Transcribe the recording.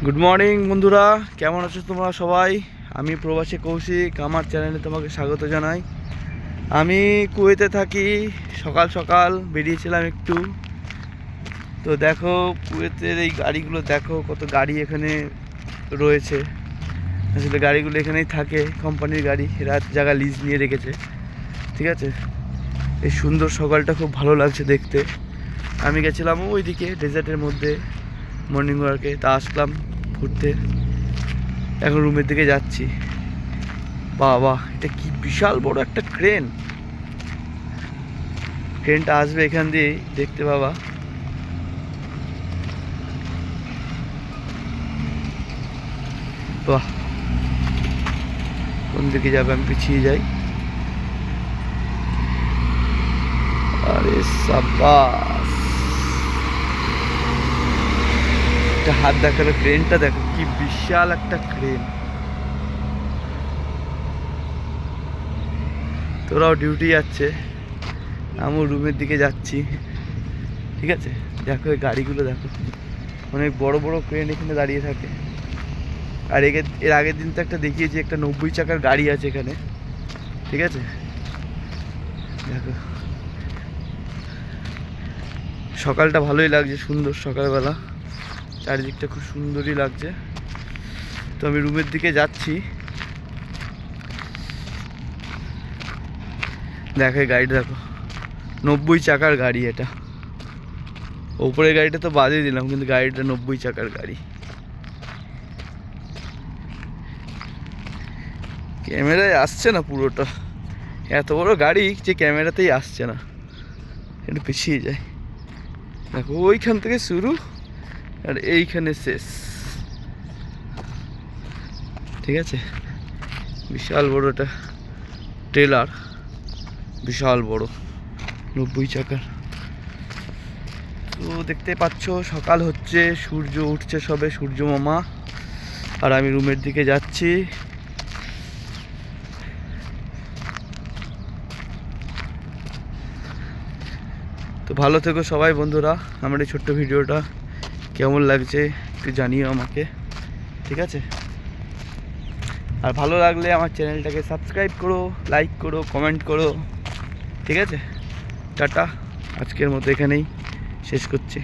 Good morning বন্ধুরা, কেমন আছো তোমরা সবাই? আমি প্রবাসী কৌশিক, আমার চ্যানেলে তোমাকে স্বাগত জানাই। আমি কুয়েতে থাকি। সকাল সকাল বেরিয়েছিলাম একটু। তো দেখো কুয়েতের এই গাড়িগুলো, দেখো কত গাড়ি এখানে রয়েছে। আসলে গাড়িগুলো এখানেই থাকে, কোম্পানির গাড়ি, এরা জায়গা লিজ নিয়ে রেখেছে। ঠিক আছে, এই সুন্দর সকালটা খুব ভালো লাগছে দেখতে। আমি গেছিলাম ওইদিকে ডেজার্টের মধ্যে মর্নিং ওয়ার্কে, তা আসলাম ঘুরতে। এখন রুমের দিকে যাচ্ছি। বাবা, এটা কি বিশাল বড় একটা ক্রেনটা আসবে এখান দিয়ে, দেখতে পাবা। বাহ, কোন দিকে যাবে? আমি পিছিয়ে যাই। আরে সাবাস, একটা হাত দেখালো। ক্রেনটা দেখো, কি বিশাল একটা ক্রেন। তোরাও ডিউটি যাচ্ছে, আমিও রুমের দিকে যাচ্ছি। ঠিক আছে, দেখো এই গাড়িগুলো দেখো, অনেক বড় বড় ক্রেন এখানে দাঁড়িয়ে থাকে। আর এর আগের দিন তো একটা দেখিয়েছি, একটা 90 চাকার গাড়ি আছে এখানে। ঠিক আছে, দেখো সকালটা ভালোই লাগছে, সুন্দর সকালবেলা, চারিদিকটা খুব সুন্দরই লাগছে। তো আমি রুমের দিকে যাচ্ছি। দেখো এই গাড়িটা দেখো, 90 চাকার গাড়ি এটা। ওপরের গাড়িটা তো বাদই দিলাম, কিন্তু গাড়িটা 90 চাকার গাড়ি। ক্যামেরায় আসছে না পুরোটা, এত বড় গাড়ি যে ক্যামেরাতেই আসছে না, একটু পিছিয়ে যায়। দেখো ওইখান থেকে শুরু আর এইখানে শেষ। ঠিক আছে, বিশাল বড় একটা ট্রেলার, বিশাল বড় 90 চাকার। তো দেখতে পাচ্ছ সকাল হচ্ছে, সূর্য উঠছে সবে, সূর্য মামা। আর আমি রুমের দিকে যাচ্ছি। তো ভালো থেকো সবাই বন্ধুরা। আমার এই ছোট্ট ভিডিওটা কেমন লাগছে একটু জানিও আমাকে। ঠিক আছে, আর ভালো লাগলে আমার চ্যানেলটাকে সাবস্ক্রাইব করো, লাইক করো, কমেন্ট করো। ঠিক আছে, টাটা, আজকের মতো এখানেই শেষ করছি।